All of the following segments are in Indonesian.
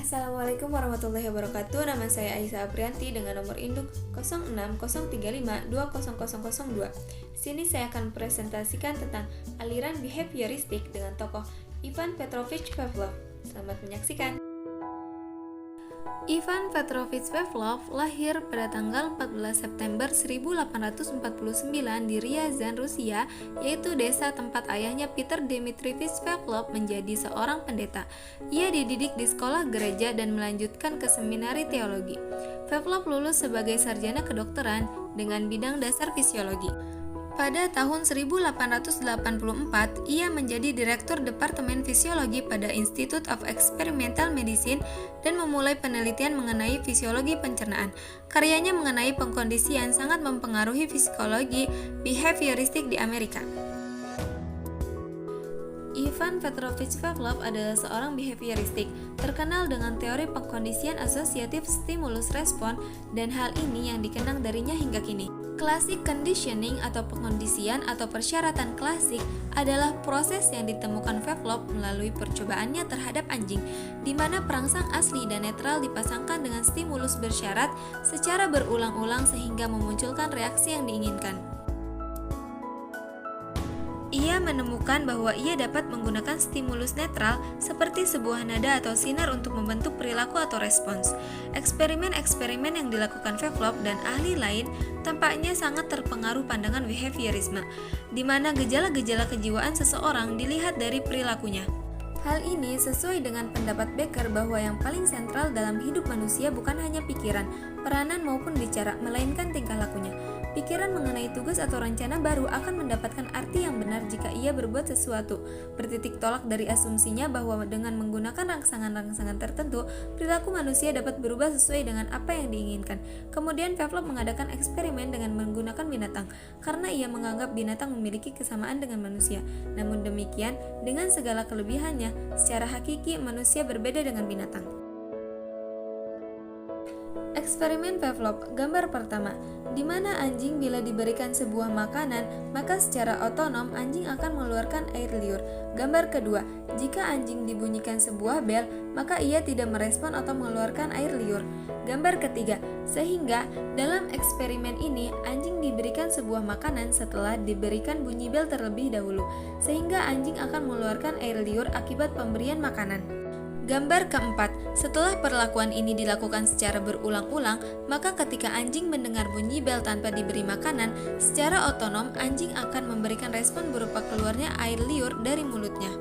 Assalamualaikum warahmatullahi wabarakatuh. Nama saya Aisyah Aprianti dengan nomor induk 06035200002. Sini saya akan presentasikan tentang aliran behavioristik dengan tokoh Ivan Petrovich Pavlov. Selamat menyaksikan. Ivan Petrovich Pavlov lahir pada tanggal 14 September 1849 di Ryazan, Rusia, yaitu desa tempat ayahnya Peter Dmitrievich Pavlov menjadi seorang pendeta. Ia dididik di sekolah gereja dan melanjutkan ke seminari teologi. Pavlov lulus sebagai sarjana kedokteran dengan bidang dasar fisiologi. Pada tahun 1884, ia menjadi direktur Departemen Fisiologi pada Institute of Experimental Medicine dan memulai penelitian mengenai fisiologi pencernaan. Karyanya mengenai pengkondisian sangat mempengaruhi psikologi behavioristik di Amerika. Ivan Petrovich Pavlov adalah seorang behavioristik, terkenal dengan teori pengkondisian asosiatif stimulus respon, dan hal ini yang dikenang darinya hingga kini. Classic conditioning atau pengkondisian atau persyaratan klasik adalah proses yang ditemukan Pavlov melalui percobaannya terhadap anjing, di mana perangsang asli dan netral dipasangkan dengan stimulus bersyarat secara berulang-ulang sehingga memunculkan reaksi yang diinginkan. Ia menemukan bahwa ia dapat menggunakan stimulus netral seperti sebuah nada atau sinar untuk membentuk perilaku atau respons. Eksperimen-eksperimen yang dilakukan Pavlov dan ahli lain tampaknya sangat terpengaruh pandangan behaviorisme, di mana gejala-gejala kejiwaan seseorang dilihat dari perilakunya. Hal ini sesuai dengan pendapat Becker bahwa yang paling sentral dalam hidup manusia bukan hanya pikiran, peranan maupun bicara, melainkan tingkah lakunya. Pikiran mengenai tugas atau rencana baru akan mendapatkan arti yang benar jika ia berbuat sesuatu, bertitik tolak dari asumsinya bahwa dengan menggunakan rangsangan-rangsangan tertentu, perilaku manusia dapat berubah sesuai dengan apa yang diinginkan. Kemudian Pavlov mengadakan eksperimen dengan menggunakan binatang, karena ia menganggap binatang memiliki kesamaan dengan manusia. Namun demikian, dengan segala kelebihannya, secara hakiki manusia berbeda dengan binatang. Eksperimen Pavlov, gambar pertama, di mana anjing bila diberikan sebuah makanan, maka secara otonom anjing akan mengeluarkan air liur. Gambar kedua, jika anjing dibunyikan sebuah bel, maka ia tidak merespon atau mengeluarkan air liur. Gambar ketiga, sehingga dalam eksperimen ini anjing diberikan sebuah makanan setelah diberikan bunyi bel terlebih dahulu, sehingga anjing akan mengeluarkan air liur akibat pemberian makanan. Gambar keempat, setelah perlakuan ini dilakukan secara berulang-ulang, maka ketika anjing mendengar bunyi bel tanpa diberi makanan, secara otonom anjing akan memberikan respon berupa keluarnya air liur dari mulutnya.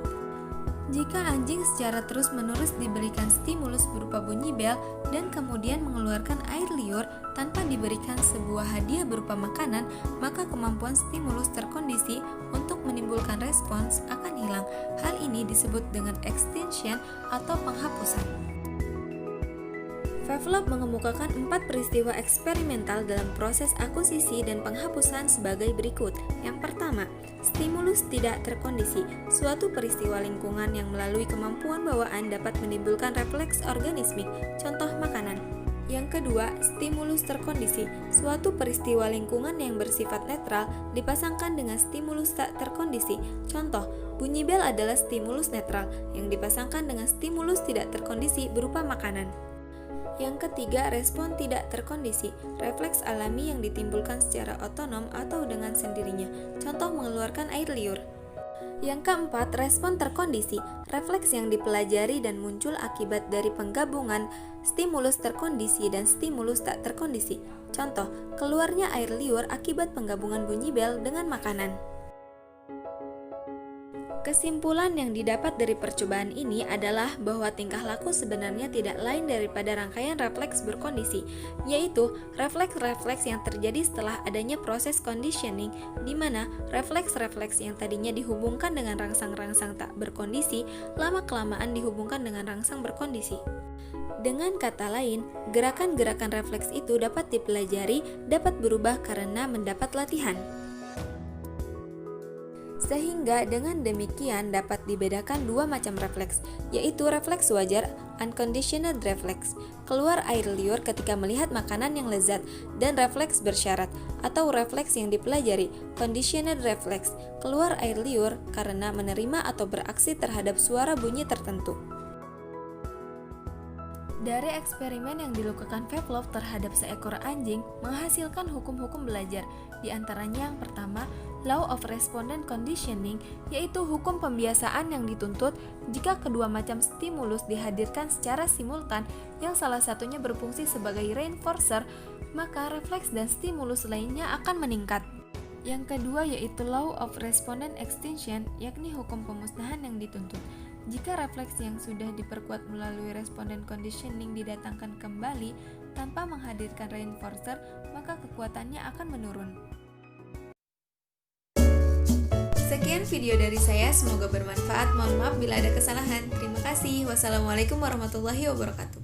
Jika anjing secara terus-menerus diberikan stimulus berupa bunyi bel dan kemudian mengeluarkan air liur tanpa diberikan sebuah hadiah berupa makanan, maka kemampuan stimulus terkondisi untuk menimbulkan respons akan hilang. Hal ini disebut dengan extinction atau penghapusan. Pavlov mengemukakan 4 peristiwa eksperimental dalam proses akusisi dan penghapusan sebagai berikut. Yang pertama, stimulus tidak terkondisi, suatu peristiwa lingkungan yang melalui kemampuan bawaan dapat menimbulkan refleks organismik, contoh makanan. Yang kedua, stimulus terkondisi, suatu peristiwa lingkungan yang bersifat netral dipasangkan dengan stimulus tak terkondisi, contoh, bunyi bel adalah stimulus netral yang dipasangkan dengan stimulus tidak terkondisi berupa makanan. Yang ketiga, respon tidak terkondisi, refleks alami yang ditimbulkan secara otonom atau dengan sendirinya, contoh mengeluarkan air liur. Yang keempat, respon terkondisi, refleks yang dipelajari dan muncul akibat dari penggabungan stimulus terkondisi dan stimulus tak terkondisi, contoh, keluarnya air liur akibat penggabungan bunyi bel dengan makanan. Kesimpulan yang didapat dari percobaan ini adalah bahwa tingkah laku sebenarnya tidak lain daripada rangkaian refleks berkondisi, yaitu refleks-refleks yang terjadi setelah adanya proses conditioning, di mana refleks-refleks yang tadinya dihubungkan dengan rangsang-rangsang tak berkondisi, lama-kelamaan dihubungkan dengan rangsang berkondisi. Dengan kata lain, gerakan-gerakan refleks itu dapat dipelajari, dapat berubah karena mendapat latihan. Sehingga dengan demikian dapat dibedakan 2 macam refleks, yaitu refleks wajar, unconditioned reflex, keluar air liur ketika melihat makanan yang lezat, dan refleks bersyarat, atau refleks yang dipelajari, conditioned reflex, keluar air liur karena menerima atau beraksi terhadap suara bunyi tertentu. Dari eksperimen yang dilakukan Pavlov terhadap seekor anjing menghasilkan hukum-hukum belajar. Di antaranya yang pertama, Law of Respondent Conditioning, yaitu hukum pembiasaan yang dituntut jika kedua macam stimulus dihadirkan secara simultan yang salah satunya berfungsi sebagai reinforcer, maka refleks dan stimulus lainnya akan meningkat. Yang kedua yaitu Law of Respondent Extinction, yakni hukum pemusnahan yang dituntut. Jika refleks yang sudah diperkuat melalui respondent conditioning didatangkan kembali tanpa menghadirkan reinforcer, maka kekuatannya akan menurun. Sekian video dari saya, semoga bermanfaat. Mohon maaf bila ada kesalahan. Terima kasih. Wassalamualaikum warahmatullahi wabarakatuh.